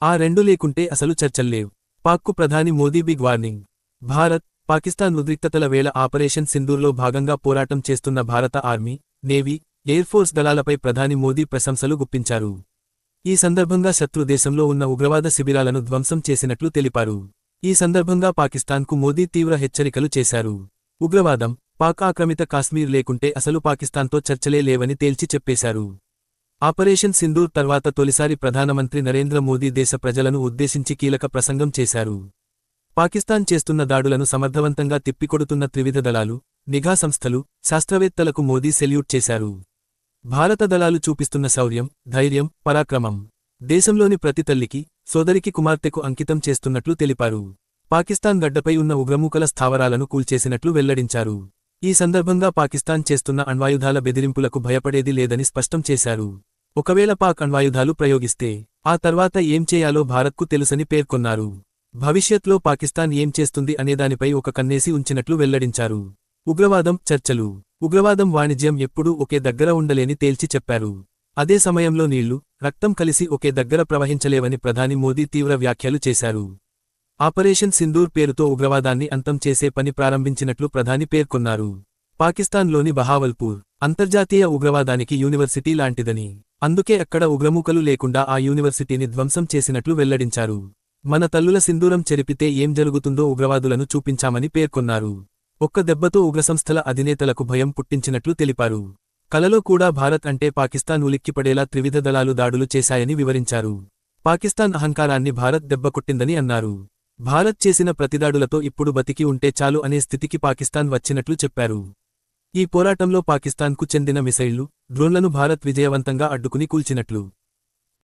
ఆ రెండు లేకుంటే అసలు చర్చల్లేవ్. పాక్కు ప్రధాని మోదీ బిగ్ వార్నింగ్. భారత్, పాకిస్తాన్ ఉద్రిక్తతల వేళ ఆపరేషన్ సింధూర్లో భాగంగా పోరాటం చేస్తున్న భారత ఆర్మీ, నేవీ, ఎయిర్ఫోర్స్ దళాలపై ప్రధాని మోదీ ప్రశంసలు గుప్పించారు. ఈ సందర్భంగా శత్రు దేశంలో ఉన్న ఉగ్రవాద శిబిరాలను ధ్వంసం చేసినట్లు తెలిపారు. ఈ సందర్భంగా పాకిస్తాన్కు మోదీ తీవ్ర హెచ్చరికలు చేశారు. ఉగ్రవాదం, పాక్ ఆక్రమిత కాశ్మీర్ లేకుంటే అసలు పాకిస్తాన్తో చర్చలే లేవని తేల్చి చెప్పేశారు. ఆపరేషన్ సింధూర్ తర్వాత తొలిసారి ప్రధానమంత్రి నరేంద్ర మోదీ దేశ ప్రజలను ఉద్దేశించి కీలక ప్రసంగం చేశారు. పాకిస్తాన్ చేస్తున్న దాడులను సమర్థవంతంగా తిప్పికొడుతున్న త్రివిధ దళాలు, నిఘా సంస్థలు, శాస్త్రవేత్తలకు మోదీ సెల్యూట్ చేశారు. భారత దళాలు చూపిస్తున్న శౌర్యం, ధైర్యం, పరాక్రమం దేశంలోని ప్రతి తల్లికి, సోదరికి, కుమార్తెకు అంకితం చేస్తున్నట్లు తెలిపారు. పాకిస్తాన్ గడ్డపై ఉన్న ఉగ్రమూకల స్థావరాలను కూల్చేసినట్లు వెల్లడించారు. ఈ సందర్భంగా పాకిస్తాన్ చేస్తున్న అణ్వాయుధాల బెదిరింపులకు భయపడేది లేదని స్పష్టం చేశారు. ఒకవేళ పాక్ అణ్వాయుధాలు ప్రయోగిస్తే ఆ తర్వాత ఏం చేయాలో భారత్కు తెలుసని పేర్కొన్నారు. భవిష్యత్లో పాకిస్తాన్ ఏం చేస్తుంది అనేదానిపై ఒక కన్నేసి ఉంచినట్లు వెల్లడించారు. ఉగ్రవాదం, చర్చలు. ఉగ్రవాదం, వాణిజ్యం ఎప్పుడూ ఒకే దగ్గర ఉండలేని తేల్చి చెప్పారు. అదే సమయంలో నీళ్లు, రక్తం కలిసి ఒకే దగ్గర ప్రవహించలేవని ప్రధాని మోదీ తీవ్ర వ్యాఖ్యలు చేశారు. ఆపరేషన్ సింధూర్ పేరుతో ఉగ్రవాదాన్ని అంతం చేసే పని ప్రారంభించినట్లు ప్రధాని పేర్కొన్నారు. పాకిస్తాన్లోని బహావల్పూర్ అంతర్జాతీయ ఉగ్రవాదానికి యూనివర్సిటీ లాంటిదని, అందుకే అక్కడ ఉగ్రమూకలు లేకుండా ఆ యూనివర్సిటీని ధ్వంసం చేసినట్లు వెల్లడించారు. మన తల్లుల సింధూరం చెరిపితే ఏం జరుగుతుందో ఉగ్రవాదులను చూపించామని పేర్కొన్నారు. ఒక్క దెబ్బతో ఉగ్రసంస్థల అధినేతలకు భయం పుట్టించినట్లు తెలిపారు. కలలో కూడా భారత్ అంటే పాకిస్తాన్ ఉలిక్కిపడేలా త్రివిధ దళాలు దాడులు చేశాయని వివరించారు. పాకిస్తాన్ అహంకారాన్ని భారత్ దెబ్బకొట్టిందని అన్నారు. భారత్ చేసిన ప్రతిదాడులతో ఇప్పుడు బతికి ఉంటే చాలు అనే స్థితికి పాకిస్తాన్ వచ్చినట్లు చెప్పారు. ఈ పోరాటంలో పాకిస్తాన్కు చెందిన మిసైళ్లు, డ్రోన్లను భారత్ విజయవంతంగా అడ్డుకుని కూల్చినట్లు